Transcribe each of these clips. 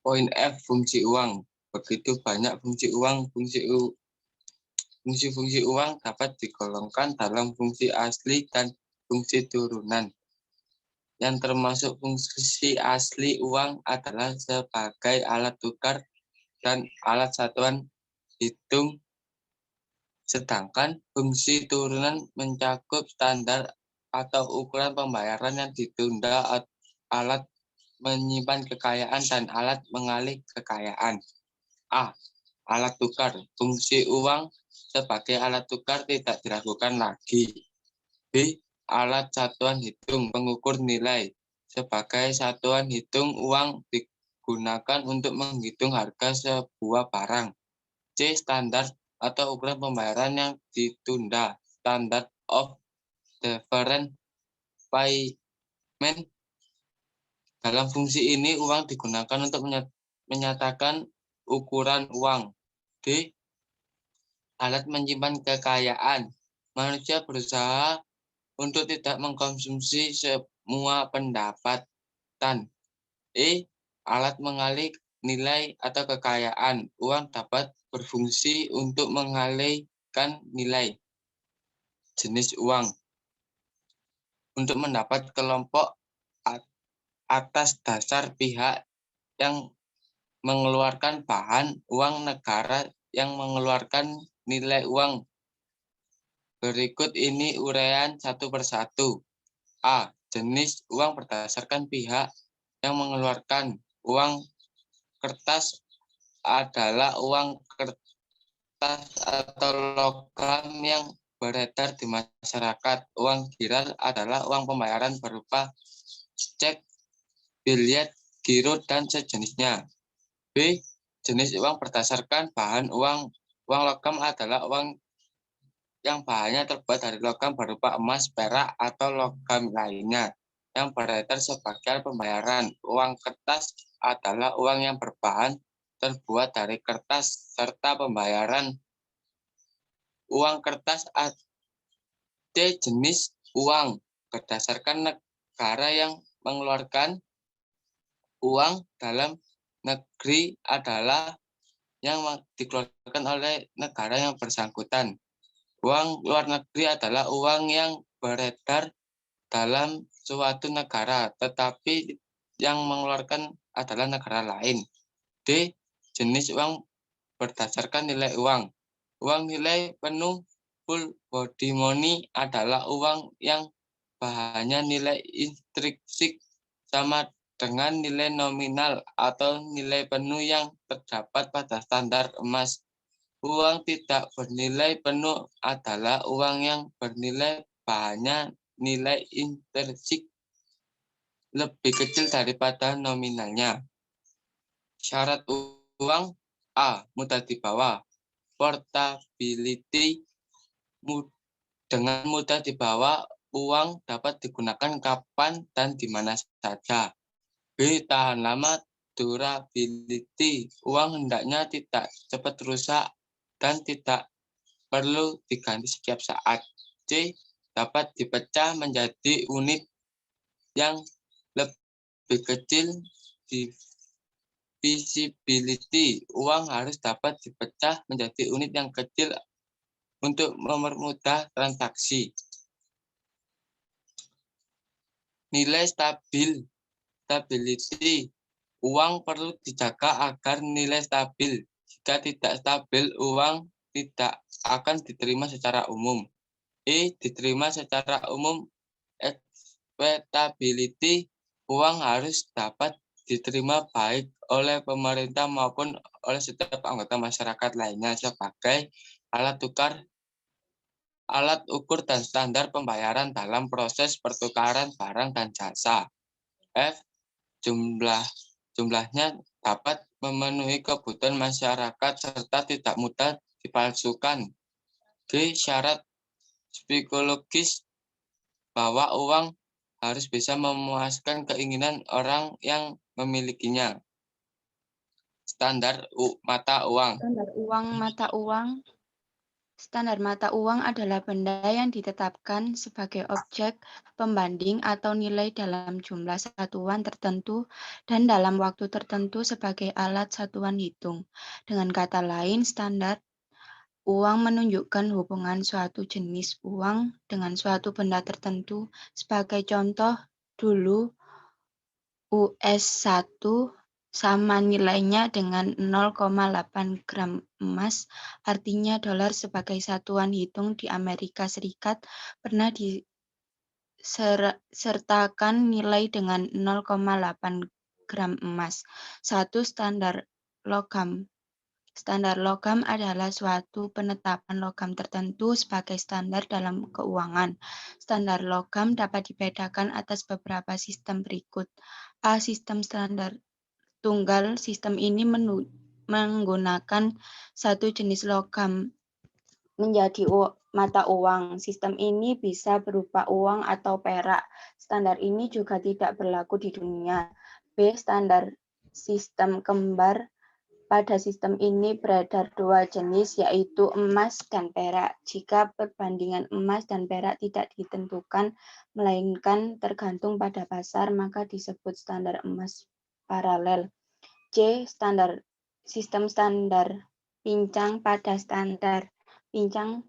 Poin F, fungsi uang. Begitu banyak fungsi uang, fungsi-fungsi uang dapat digolongkan dalam fungsi asli dan fungsi turunan. Yang termasuk fungsi asli uang adalah sebagai alat tukar dan alat satuan hitung, sedangkan fungsi turunan mencakup standar atau ukuran pembayaran yang ditunda, alat menyimpan kekayaan, dan alat mengalih kekayaan. A. Alat tukar. Fungsi uang sebagai alat tukar tidak diragukan lagi. B. Alat satuan hitung pengukur nilai. Sebagai satuan hitung, uang digunakan untuk menghitung harga sebuah barang. C. Standar atau ukuran pembayaran yang ditunda. Standard of deferred payment. Dalam fungsi ini, uang digunakan untuk menyatakan ukuran uang. D. Alat menyimpan kekayaan. Manusia berusaha untuk tidak mengkonsumsi semua pendapatan. E. Alat mengalih nilai atau kekayaan. Uang dapat berfungsi untuk mengalihkan nilai. Jenis uang. Untuk mendapat kelompok atas dasar pihak yang mengeluarkan bahan uang, negara yang mengeluarkan nilai uang. Berikut ini uraian satu persatu. A. Jenis uang berdasarkan pihak yang mengeluarkan. Uang kertas adalah uang kertas atau logam yang beredar di masyarakat. Uang giral adalah uang pembayaran berupa cek, biliet, giro, dan sejenisnya. B. Jenis uang berdasarkan bahan uang. Uang logam adalah uang yang bahannya terbuat dari logam berupa emas, perak, atau logam lainnya yang beredar sebagai pembayaran. Uang kertas adalah uang yang berbahan terbuat dari kertas serta pembayaran. Uang kertas ada jenis uang berdasarkan negara yang mengeluarkan. Uang dalam negeri adalah yang dikeluarkan oleh negara yang bersangkutan. Uang luar negeri adalah uang yang beredar dalam suatu negara, tetapi yang mengeluarkan adalah negara lain. D. Jenis uang berdasarkan nilai uang. Uang nilai penuh full body money adalah uang yang bahannya nilai intrinsik sama dengan nilai nominal atau nilai penuh yang terdapat pada standar emas. Uang tidak bernilai penuh adalah uang yang bernilai bahannya nilai intrinsik lebih kecil daripada nominalnya. Syarat uang. A. Mudah dibawa. Portability. Dengan mudah dibawa, uang dapat digunakan kapan dan di mana saja. B. Tahan lama. Durability. Uang hendaknya tidak cepat rusak dan tidak perlu diganti setiap saat. C. Dapat dipecah menjadi unit yang lebih kecil. Divisibility. Uang harus dapat dipecah menjadi unit yang kecil untuk mempermudah transaksi. Nilai stability. Uang perlu dijaga agar nilai stabil. Jika tidak stabil, uang tidak akan diterima secara umum. E. Diterima secara umum. Expectability. Uang harus dapat diterima baik oleh pemerintah maupun oleh setiap anggota masyarakat lainnya sebagai alat tukar, alat ukur, dan standar pembayaran dalam proses pertukaran barang dan jasa. F. Jumlahnya dapat memenuhi kebutuhan masyarakat serta tidak mudah dipalsukan. G. Syarat psikologis bahwa uang harus bisa memuaskan keinginan orang yang memilikinya. Standar mata uang. Standar uang mata uang Standar mata uang adalah benda yang ditetapkan sebagai objek pembanding atau nilai dalam jumlah satuan tertentu dan dalam waktu tertentu sebagai alat satuan hitung. Dengan kata lain, standar uang menunjukkan hubungan suatu jenis uang dengan suatu benda tertentu. Sebagai contoh, dulu US1 sama nilainya dengan 0,8 gram emas, artinya dolar sebagai satuan hitung di Amerika Serikat pernah disertakan nilai dengan 0,8 gram emas. Satu standar logam. Standar logam adalah suatu penetapan logam tertentu sebagai standar dalam keuangan. Standar logam dapat dibedakan atas beberapa sistem berikut. A. Sistem standar tunggal. Sistem ini menggunakan satu jenis logam menjadi mata uang. Sistem ini bisa berupa uang atau perak. Standar ini juga tidak berlaku di dunia. B. Standar sistem kembar. Pada sistem ini beredar dua jenis, yaitu emas dan perak. Jika perbandingan emas dan perak tidak ditentukan, melainkan tergantung pada pasar, maka disebut standar emas paralel. C. Sistem standar pincang. Pada standar pincang,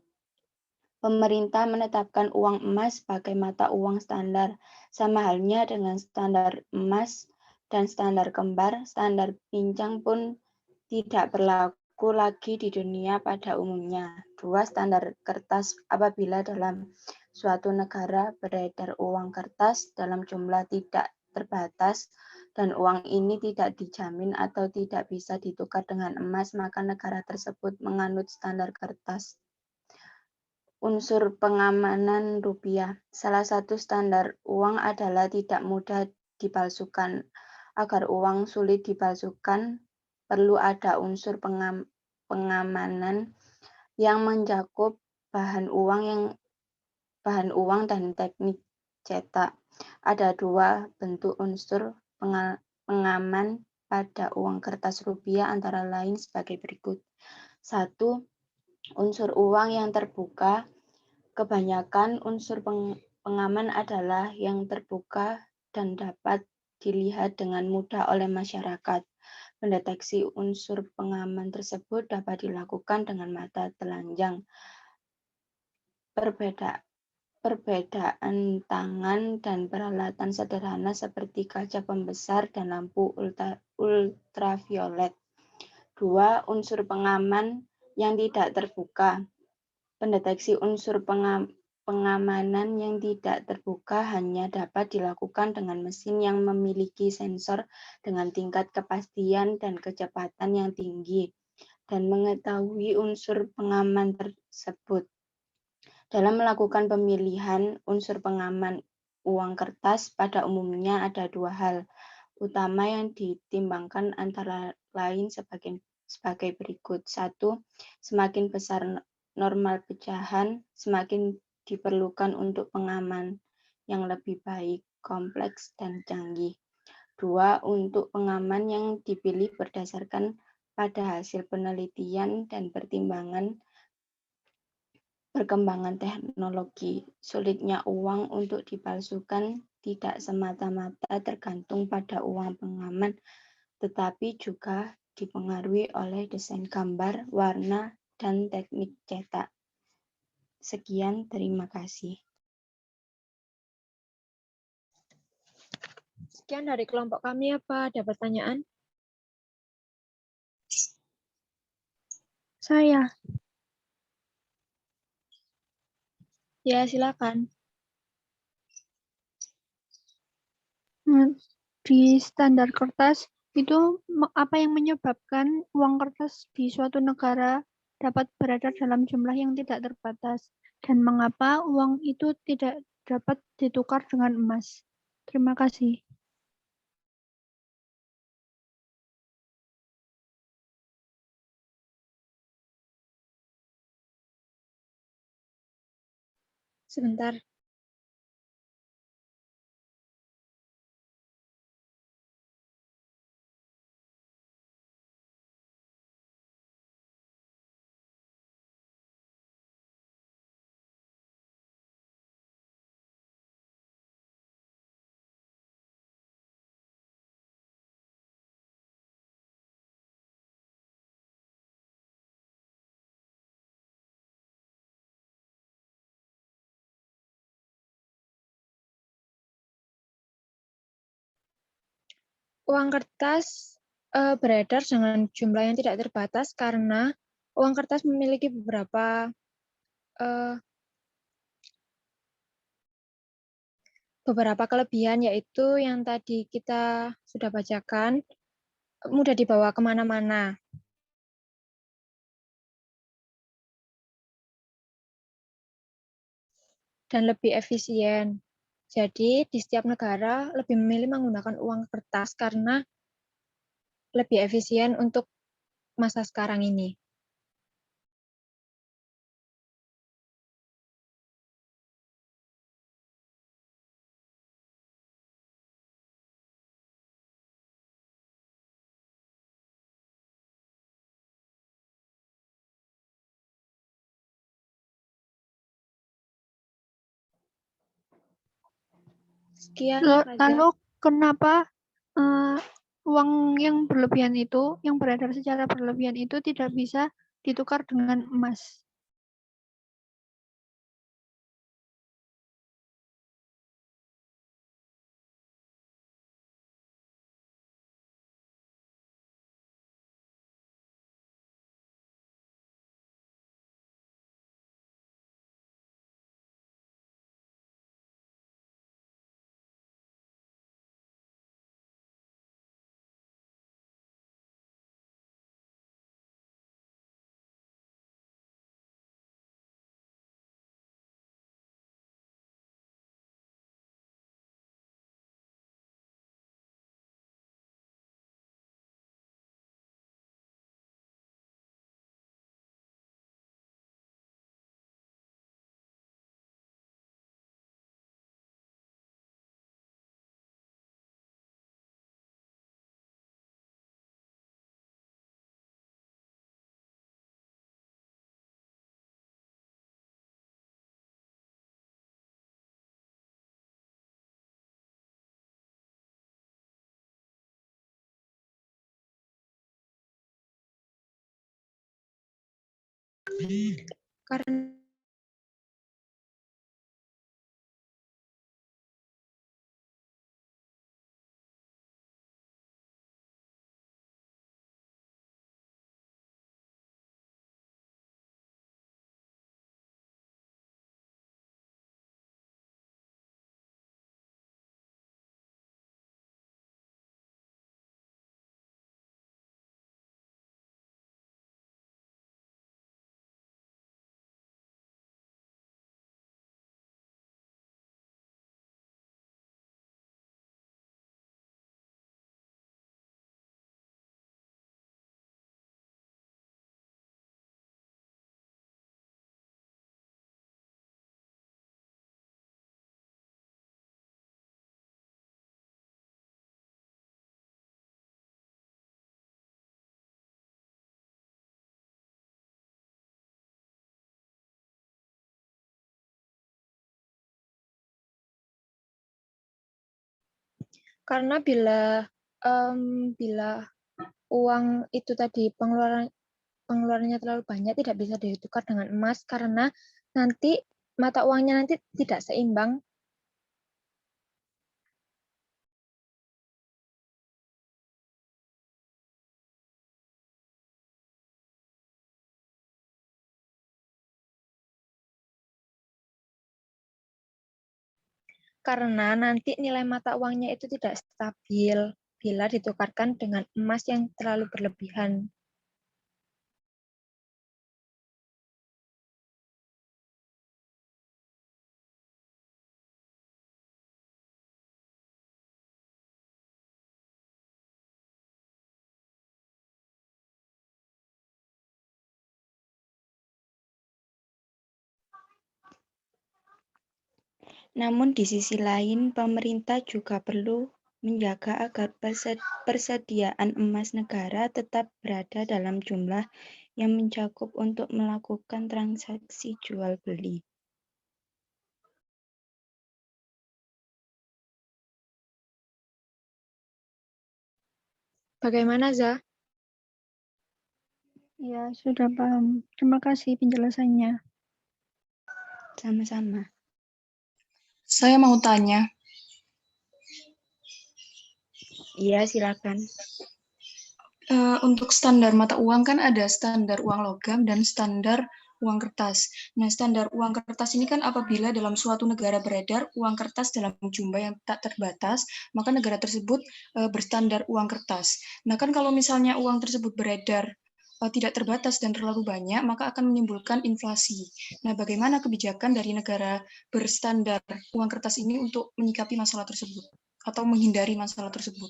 pemerintah menetapkan uang emas sebagai mata uang standar. Sama halnya dengan standar emas dan standar kembar, standar pincang pun tidak berlaku lagi di dunia pada umumnya. 2. Standar kertas. Apabila dalam suatu negara beredar uang kertas dalam jumlah tidak terbatas dan uang ini tidak dijamin atau tidak bisa ditukar dengan emas, maka negara tersebut menganut standar kertas. Unsur pengamanan rupiah. Salah satu standar uang adalah tidak mudah dipalsukan. Agar uang sulit dipalsukan, perlu ada unsur pengamanan yang mencakup bahan uang dan teknik cetak. Ada dua bentuk unsur pengaman pada uang kertas rupiah antara lain sebagai berikut. 1. Unsur uang yang terbuka. Kebanyakan unsur pengaman adalah yang terbuka dan dapat dilihat dengan mudah oleh masyarakat. Mendeteksi unsur pengaman tersebut dapat dilakukan dengan mata telanjang. Perbedaan tangan dan peralatan sederhana seperti kaca pembesar dan lampu ultraviolet. 2. Unsur pengaman yang tidak terbuka. Pendeteksi unsur pengamanan yang tidak terbuka hanya dapat dilakukan dengan mesin yang memiliki sensor dengan tingkat kepastian dan kecepatan yang tinggi dan mengetahui unsur pengaman tersebut. Dalam melakukan pemilihan unsur pengaman uang kertas, pada umumnya ada dua hal utama yang ditimbangkan antara lain sebagai berikut. 1. Semakin besar normal pecahan, semakin diperlukan untuk pengaman yang lebih baik, kompleks, dan canggih. 2. Untuk pengaman yang dipilih berdasarkan pada hasil penelitian dan perkembangan teknologi. Sulitnya uang untuk dipalsukan tidak semata-mata tergantung pada uang pengaman, tetapi juga dipengaruhi oleh desain gambar, warna, dan teknik cetak. Sekian, terima kasih. Sekian dari kelompok kami, apa ada pertanyaan? Saya. Ya, silakan. Di standar kertas itu apa yang menyebabkan uang kertas di suatu negara dapat beredar dalam jumlah yang tidak terbatas dan mengapa uang itu tidak dapat ditukar dengan emas? Terima kasih. Sebentar. Uang kertas beredar dengan jumlah yang tidak terbatas karena uang kertas memiliki beberapa kelebihan, yaitu yang tadi kita sudah bacakan, mudah dibawa kemana-mana. Dan lebih efisien. Jadi, di setiap negara lebih memilih menggunakan uang kertas karena lebih efisien untuk masa sekarang ini. Sekian, Raza. Lalu kenapa uang yang berlebihan itu, yang beredar secara berlebihan itu tidak bisa ditukar dengan emas? Karena bila uang itu tadi pengeluarannya terlalu banyak, tidak bisa ditukar dengan emas karena nanti mata uangnya nanti tidak seimbang. Karena nanti nilai mata uangnya itu tidak stabil bila ditukarkan dengan emas yang terlalu berlebihan. Namun di sisi lain, pemerintah juga perlu menjaga agar persediaan emas negara tetap berada dalam jumlah yang mencakup untuk melakukan transaksi jual beli. Bagaimana, Za? Ya, sudah paham. Terima kasih penjelasannya. Sama-sama. Saya mau tanya. Iya, silakan. Untuk standar mata uang kan ada standar uang logam dan standar uang kertas. Nah, standar uang kertas ini kan apabila dalam suatu negara beredar uang kertas dalam jumlah yang tak terbatas, maka negara tersebut berstandar uang kertas. Nah, kan kalau misalnya uang tersebut beredar tidak terbatas dan terlalu banyak, maka akan menimbulkan inflasi. Nah, bagaimana kebijakan dari negara berstandar uang kertas ini untuk menyikapi masalah tersebut atau menghindari masalah tersebut?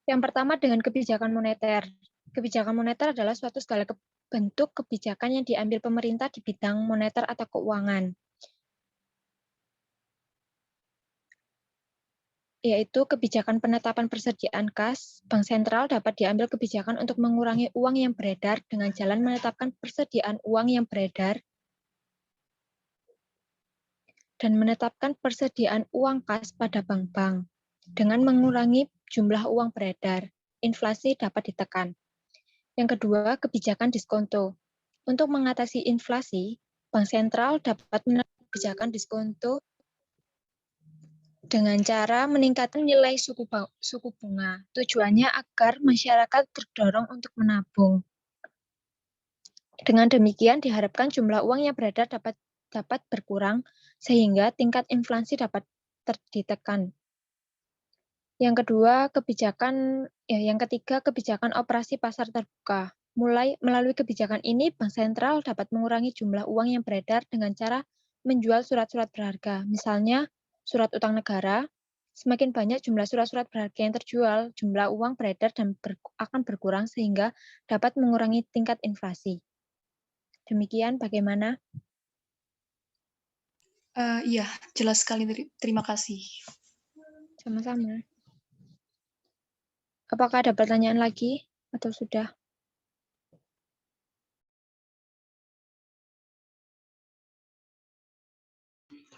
Yang pertama dengan kebijakan moneter. Kebijakan moneter adalah suatu segala bentuk kebijakan yang diambil pemerintah di bidang moneter atau keuangan, yaitu kebijakan penetapan persediaan kas. Bank sentral dapat diambil kebijakan untuk mengurangi uang yang beredar dengan jalan menetapkan persediaan uang yang beredar dan menetapkan persediaan uang kas pada bank-bank. Dengan mengurangi jumlah uang beredar, inflasi dapat ditekan. Yang kedua, kebijakan diskonto. Untuk mengatasi inflasi, Bank Sentral dapat menetapkan kebijakan diskonto dengan cara meningkatkan nilai suku bunga. Tujuannya agar masyarakat terdorong untuk menabung. Dengan demikian diharapkan jumlah uang yang beredar dapat berkurang sehingga tingkat inflasi dapat ditekan. Yang ketiga kebijakan operasi pasar terbuka. Melalui kebijakan ini, Bank Sentral dapat mengurangi jumlah uang yang beredar dengan cara menjual surat-surat berharga. Misalnya, surat utang negara. Semakin banyak jumlah surat-surat berharga yang terjual, jumlah uang beredar dan akan berkurang sehingga dapat mengurangi tingkat inflasi. Demikian bagaimana? Iya, jelas sekali. Terima kasih. Sama-sama. Apakah ada pertanyaan lagi atau sudah?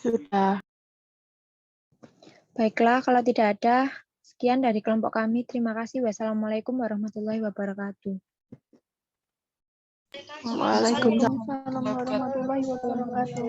Sudah. Baiklah, kalau tidak ada, sekian dari kelompok kami. Terima kasih. Wassalamualaikum warahmatullahi wabarakatuh. Waalaikumsalam warahmatullahi wabarakatuh.